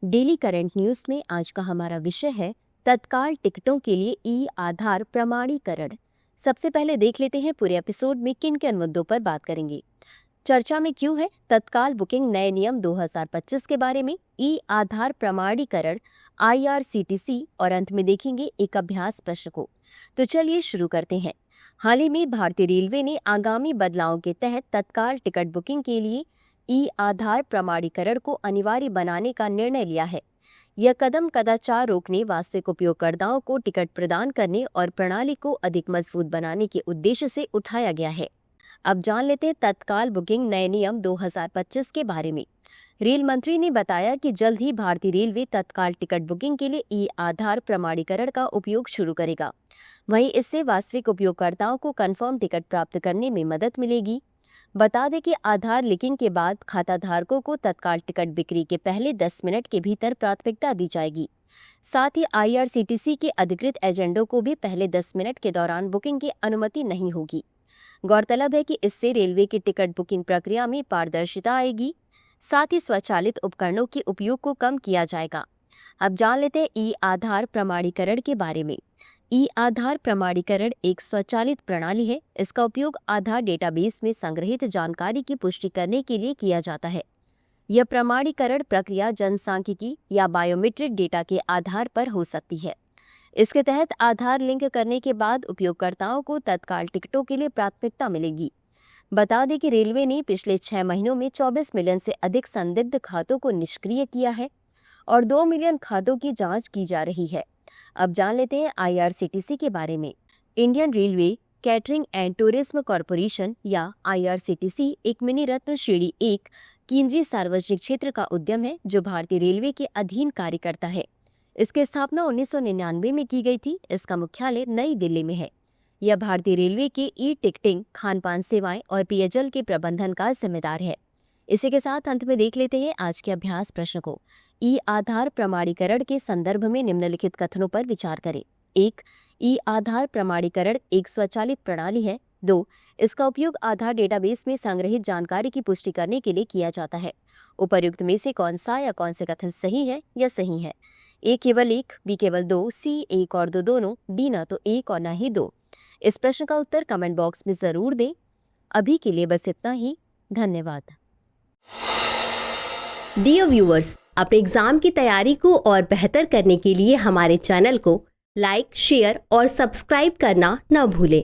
Daily current news में आज का हमारा विषय है तत्काल टिकटों के लिए ई आधार प्रमाणीकरण। सबसे पहले देख लेते हैं पूरे एपिसोड में किन किन मुद्दों पर बात करेंगे। चर्चा में क्यों है तत्काल बुकिंग नए नियम 2025 के बारे में, ई आधार प्रमाणीकरण IRCTC और अंत में देखेंगे एक अभ्यास प्रश्न को। तो चलिए शुरू करते हैं। हाल ही में भारतीय रेलवे ने आगामी बदलावों के तहत तत्काल टिकट बुकिंग के लिए ई आधार प्रमाणीकरण को अनिवार्य बनाने का निर्णय लिया है। यह कदम कदाचार रोकने, वास्तविक उपयोगकर्ताओं को टिकट प्रदान करने और प्रणाली को अधिक मजबूत बनाने के उद्देश्य से उठाया गया है। अब जान लेते हैं तत्काल बुकिंग नए नियम 2025 के बारे में। रेल मंत्री ने बताया कि जल्द ही भारतीय रेलवे तत्काल टिकट बुकिंग के लिए ई आधार प्रमाणीकरण का उपयोग शुरू करेगा। वहीं इससे वास्तविक उपयोगकर्ताओं को कंफर्म टिकट प्राप्त करने में मदद मिलेगी। बता दें कि आधार लिंकिंग के बाद खाता धारकों को तत्काल टिकट बिक्री के पहले 10 मिनट के भीतर प्राथमिकता दी जाएगी। साथ ही IRCTC के अधिकृत एजेंटों को भी पहले 10 मिनट के दौरान बुकिंग की अनुमति नहीं होगी। गौरतलब है कि इससे रेलवे की टिकट बुकिंग प्रक्रिया में पारदर्शिता आएगी। साथ ही स्वचालित उपकरणों के उपयोग को कम किया जाएगा। अब जान लेते हैं ई आधार प्रमाणीकरण के बारे में। ई आधार प्रमाणीकरण एक स्वचालित प्रणाली है। इसका उपयोग आधार डेटाबेस में संग्रहित जानकारी की पुष्टि करने के लिए किया जाता है। यह प्रमाणीकरण प्रक्रिया जनसांख्यिकी या बायोमेट्रिक डेटा के आधार पर हो सकती है। इसके तहत आधार लिंक करने के बाद उपयोगकर्ताओं को तत्काल टिकटों के लिए प्राथमिकता मिलेगी। बता दें कि रेलवे ने पिछले 6 महीनों में 24 मिलियन से अधिक संदिग्ध खातों को निष्क्रिय किया है और 2 मिलियन खातों की जांच की जा रही है। अब जान लेते हैं IRCTC के बारे में। Indian railway catering and tourism corporation या IRCTC एक मिनी रत्न श्रेणी 1 केंद्रीय सार्वजनिक क्षेत्र का उद्यम है जो भारतीय रेलवे के अधीन कार्य करता है। इसकी स्थापना 1999 में की गई थी। इसका मुख्यालय नई दिल्ली में है। यह भारतीय रेलवे के ई टिकटिंग, खान-पान सेवाएं और पेयजल के प्रबंधन का जिम्मेदार है। इसी के साथ अंत में देख लेते हैं आज के अभ्यास प्रश्न को। ई आधार प्रमाणीकरण के संदर्भ में निम्नलिखित कथनों पर विचार करें। 1. ई आधार प्रमाणीकरण एक स्वचालित प्रणाली है। 2. इसका उपयोग आधार डेटाबेस में संग्रहित जानकारी की पुष्टि करने के लिए किया जाता है। उपर्युक्त में से कौन सा या कौन से कथन सही है या सही है? A केवल 1, B केवल 2, C 1 और 2 दोनों, D न तो 1 और न ही 2। इस प्रश्न का उत्तर कमेंट बॉक्स में जरूर दें। अभी के लिए बस इतना ही। धन्यवाद। डियर व्यूअर्स, अपने एग्जाम की तैयारी को और बेहतर करने के लिए हमारे चैनल को लाइक, शेयर और सब्सक्राइब करना न भूलें।